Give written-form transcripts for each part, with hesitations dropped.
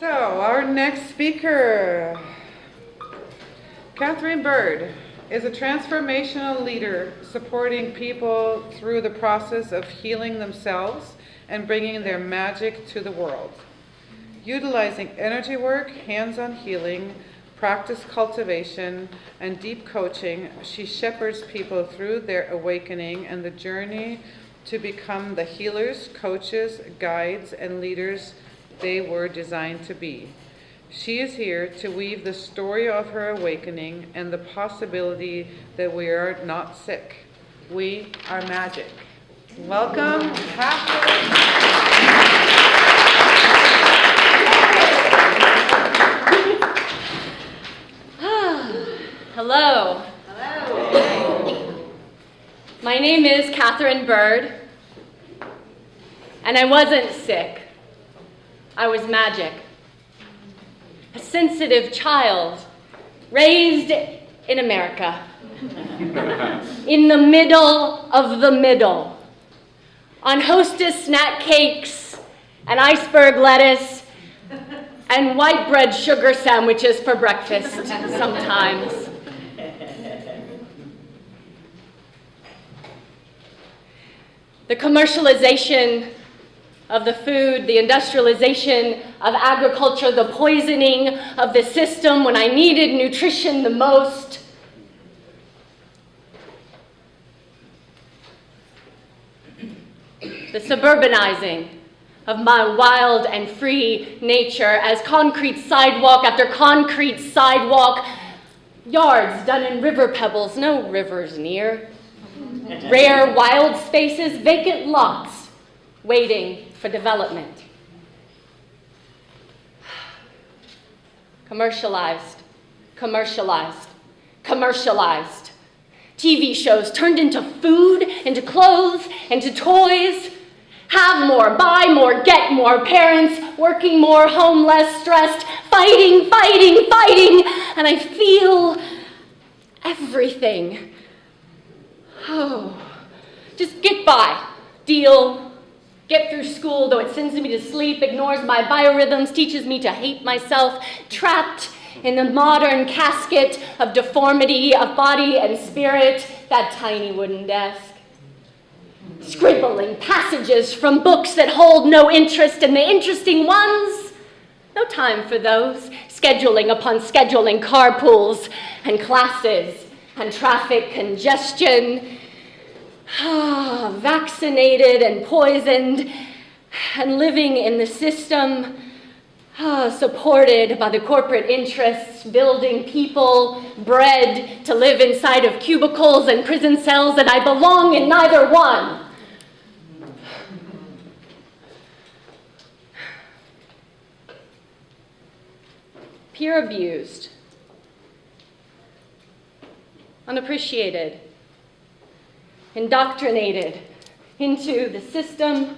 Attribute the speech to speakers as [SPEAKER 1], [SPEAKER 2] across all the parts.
[SPEAKER 1] So, our next speaker, Katherine Bird, is a transformational leader supporting people through the process of healing themselves and bringing their magic to the world. Utilizing energy work, hands-on healing, practice cultivation, and deep coaching, she shepherds people through their awakening and the journey to become the healers, coaches, guides, and leaders they were designed to be. She is here to weave the story of her awakening and the possibility that we are not sick. We are magic. Welcome, Katherine.
[SPEAKER 2] Hello.
[SPEAKER 1] Hello.
[SPEAKER 2] My name is Katherine Bird, and I wasn't sick. I was magic. A sensitive child raised in America, in the middle of the middle, on Hostess snack cakes and iceberg lettuce and white bread sugar sandwiches for breakfast sometimes. The commercialization of the food, the industrialization of agriculture, the poisoning of the system when I needed nutrition the most. The suburbanizing of my wild and free nature as concrete sidewalk after concrete sidewalk, yards done in river pebbles, no rivers near. Rare wild spaces, vacant lots, waiting for development. Commercialized, commercialized, commercialized. TV shows turned into food, into clothes, into toys. Have more, buy more, get more. Parents working more, home less, stressed, fighting, fighting, fighting. And I feel everything. Oh, just get by, deal, get through school, though it sends me to sleep, ignores my biorhythms, teaches me to hate myself, trapped in the modern casket of deformity of body and spirit, that tiny wooden desk. Scribbling passages from books that hold no interest in the interesting ones. No time for those. Scheduling upon scheduling, carpools and classes and traffic congestion. Vaccinated and poisoned and living in the system, supported by the corporate interests, building people, bred to live inside of cubicles and prison cells, and I belong in neither one. Peer abused, unappreciated, indoctrinated into the system,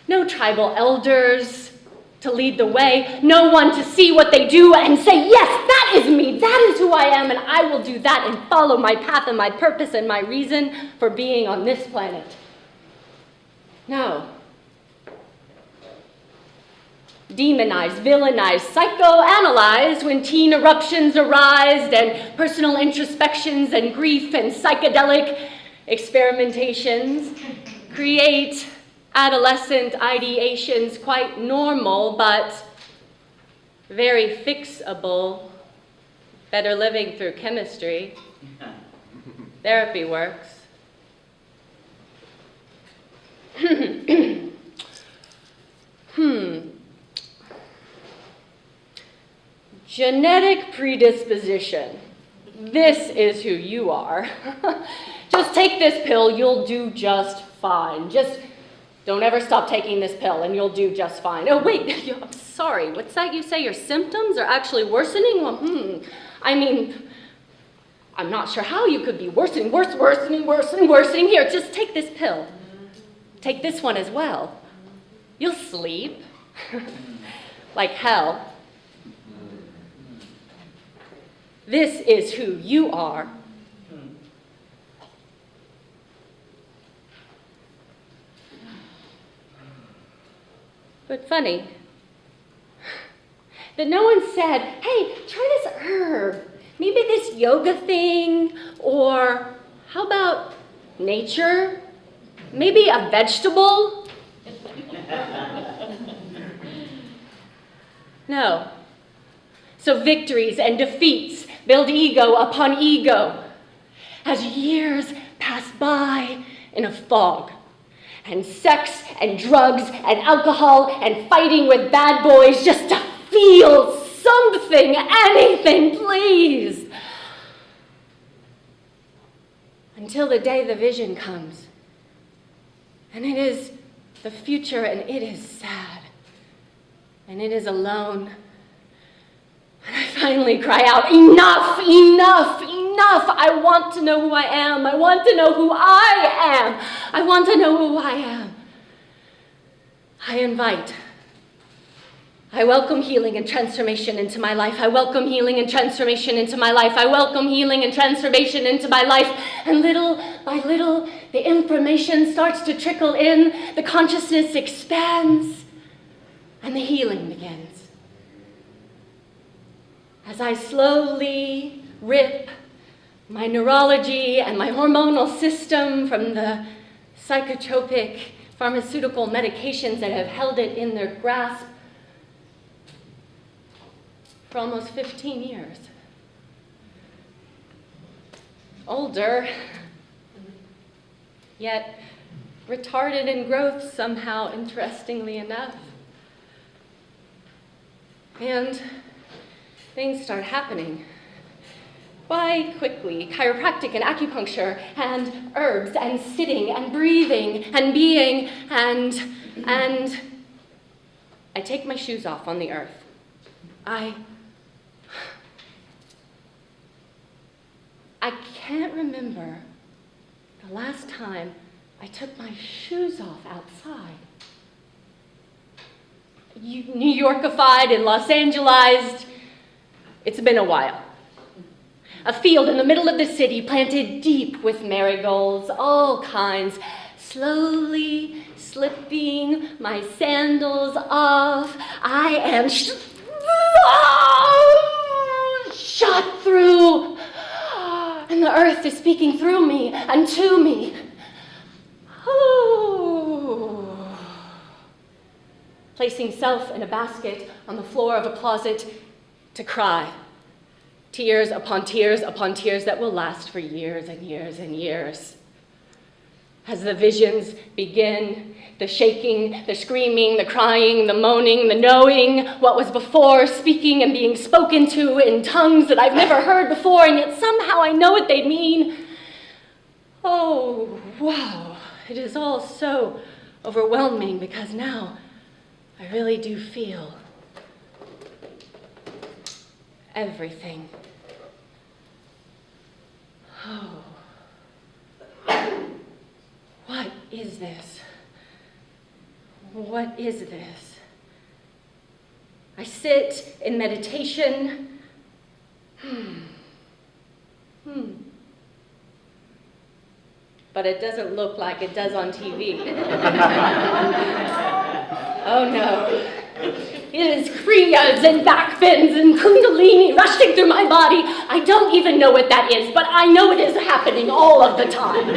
[SPEAKER 2] no tribal elders to lead the way, no one to see what they do and say, yes, that is me, that is who I am, and I will do that and follow my path and my purpose and my reason for being on this planet. No. Demonized, villainized, psychoanalyzed when teen eruptions arise and personal introspections and grief and psychedelic experimentations create adolescent ideations quite normal but very fixable. Better living through chemistry. Therapy works. Genetic predisposition. This is who you are. Just take this pill, you'll do just fine. Just don't ever stop taking this pill and you'll do just fine. Oh, wait, I'm sorry. What's that you say? Your symptoms are actually worsening? Well, I mean, I'm not sure how you could be worsening. Here, just take this pill. Take this one as well. You'll sleep like hell. This is who you are. But funny, That no one said, hey, try this herb, maybe this yoga thing, or how about nature? Maybe a vegetable? No. So victories and defeats build ego upon ego as years pass by in a fog. And sex and drugs and alcohol and fighting with bad boys just to feel something, anything, please. Until the day the vision comes. And it is the future, and it is sad. And it is alone. And I finally cry out, enough, enough, enough. I want to know who I am. I want to know who I am. I want to know who I am. I invite. I welcome healing and transformation into my life. I welcome healing and transformation into my life. I welcome healing and transformation into my life. And little by little, the information starts to trickle in. The consciousness expands. And the healing begins. As I slowly rip my neurology and my hormonal system from the psychotropic pharmaceutical medications that have held it in their grasp for almost 15 years. Older, yet retarded in growth somehow, interestingly enough. And things start happening. Why quickly? Chiropractic and acupuncture and herbs and sitting and breathing and being and I take my shoes off on the earth. I can't remember the last time I took my shoes off outside. New Yorkified and Los Angelized. It's been a while. A field in the middle of the city planted deep with marigolds, all kinds, slowly slipping my sandals off. I am shot through, and the earth is speaking through me and to me. Oh. Placing self in a basket on the floor of a closet to cry. Tears upon tears upon tears that will last for years and years and years. As the visions begin, the shaking, the screaming, the crying, the moaning, the knowing what was before, speaking and being spoken to in tongues that I've never heard before, and yet somehow I know what they mean. Oh, wow. It is all so overwhelming because now I really do feel everything. Oh. What is this? What is this? I sit in meditation. But it doesn't look like it does on TV. Oh no. It is kriyas and back bends and kundalini rushing through my body. I don't even know what that is, but I know it is happening all of the time.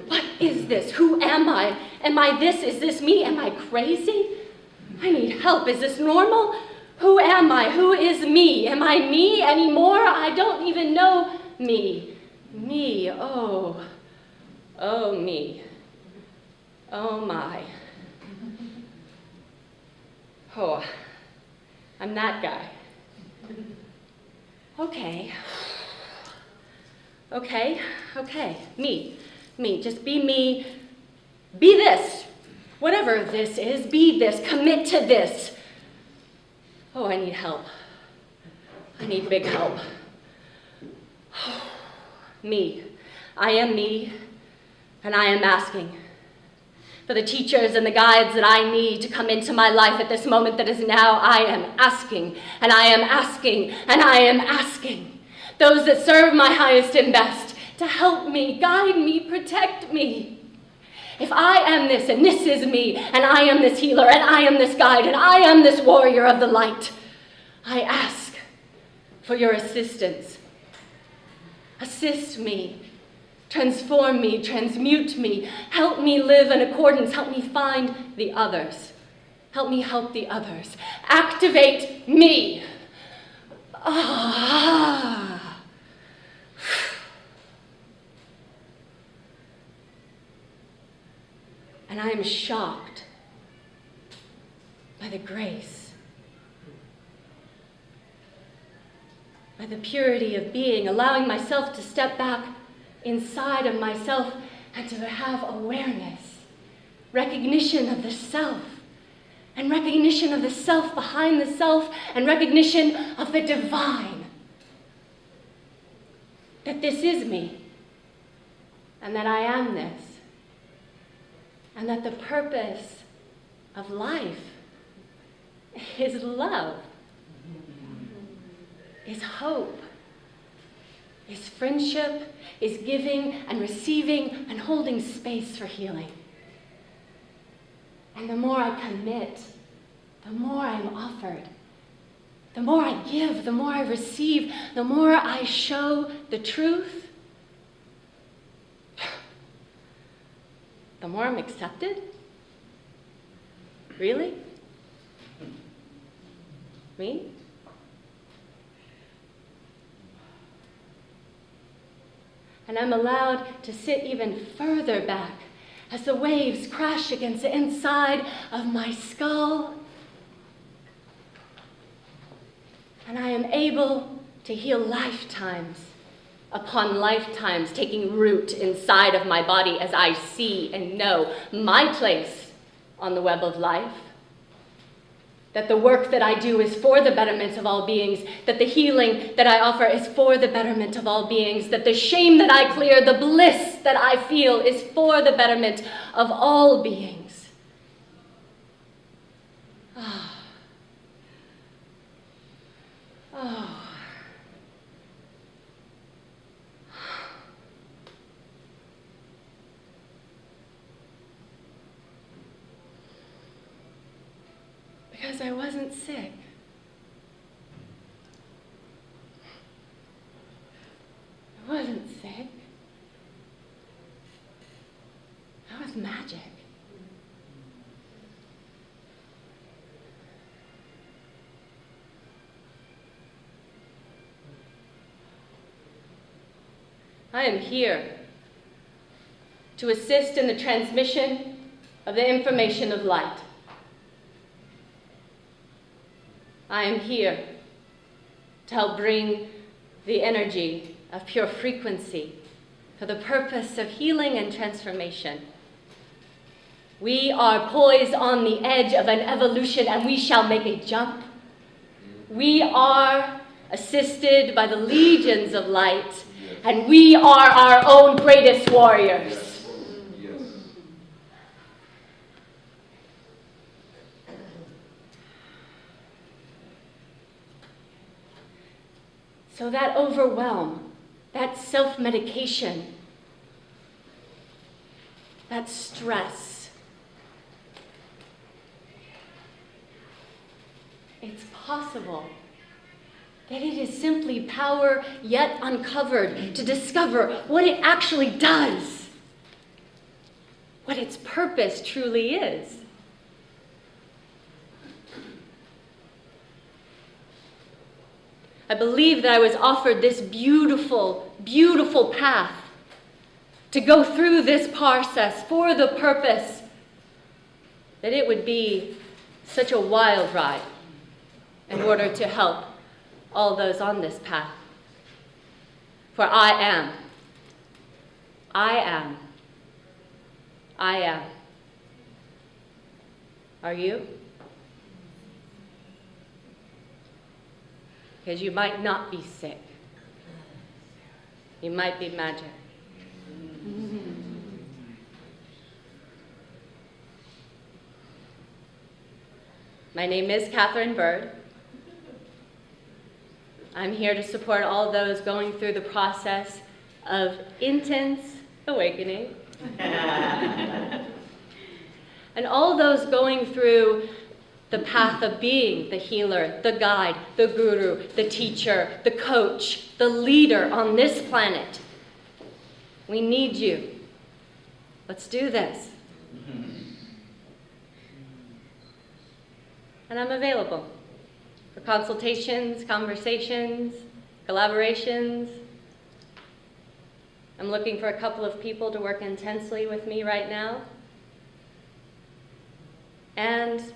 [SPEAKER 2] What is this? Who am I? Am I this? Is this me? Am I crazy? I need help. Is this normal? Who am I? Who is me? Am I me anymore? I don't even know me. Me, oh. Oh, me. Oh, my. Oh, I'm that guy. Okay. Me, just be me. Be this. Whatever this is, be this. Commit to this. Oh, I need help. I need big help. Me. I am me, and I am asking for the teachers and the guides that I need to come into my life at this moment that is now. I am asking, and I am asking, and I am asking those that serve my highest and best to help me, guide me, protect me. If I am this, and this is me, and I am this healer, and I am this guide, and I am this warrior of the light, I ask for your assistance. Assist me, transform me, transmute me, help me live in accordance, help me find the others. Help me help the others. Activate me. Ah. And I am shocked by the grace, by the purity of being, allowing myself to step back inside of myself and to have awareness, recognition of the self, and recognition of the self behind the self, and recognition of the divine. That this is me, and that I am this, and that the purpose of life is love, is hope, is friendship, is giving and receiving and holding space for healing. And the more I commit, the more I'm offered. The more I give, the more I receive, the more I show the truth, the more I'm accepted. Really? Me? And I'm allowed to sit even further back as the waves crash against the inside of my skull. And I am able to heal lifetimes upon lifetimes, taking root inside of my body as I see and know my place on the web of life. That the work that I do is for the betterment of all beings, that the healing that I offer is for the betterment of all beings, that the shame that I clear, the bliss that I feel is for the betterment of all beings. Ah. Oh. Because I wasn't sick. I wasn't sick. I was magic. I am here to assist in the transmission of the information of light. I am here to help bring the energy of pure frequency for the purpose of healing and transformation. We are poised on the edge of an evolution, and we shall make a jump. We are assisted by the legions of light, and we are our own greatest warriors. So that overwhelm, that self-medication, that stress, it's possible that it is simply power yet uncovered to discover what it actually does, what its purpose truly is. I believe that I was offered this beautiful, beautiful path to go through this process for the purpose that it would be such a wild ride in order to help all those on this path. For I am. Are you? Because you might not be sick. You might be magic. My name is Katherine Bird. I'm here to support all those going through the process of intense awakening. And all those going through the path of being the healer, the guide, the guru, the teacher, the coach, the leader on this planet. We need you. Let's do this. And I'm available for consultations, conversations, collaborations. I'm looking for a couple of people to work intensely with me right now. And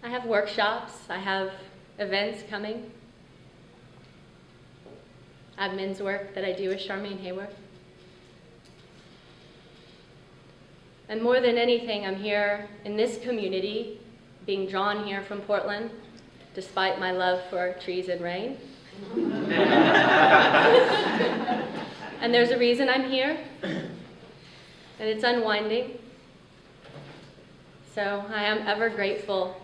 [SPEAKER 2] I have workshops, I have events coming. Admin's work that I do with Charmaine Hayworth. And more than anything, I'm here in this community, being drawn here from Portland, despite my love for trees and rain. And there's a reason I'm here, and it's unwinding. So I am ever grateful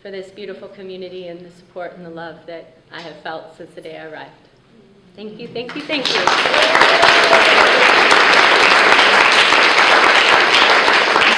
[SPEAKER 2] for this beautiful community and the support and the love that I have felt since the day I arrived. Thank you, thank you, thank you.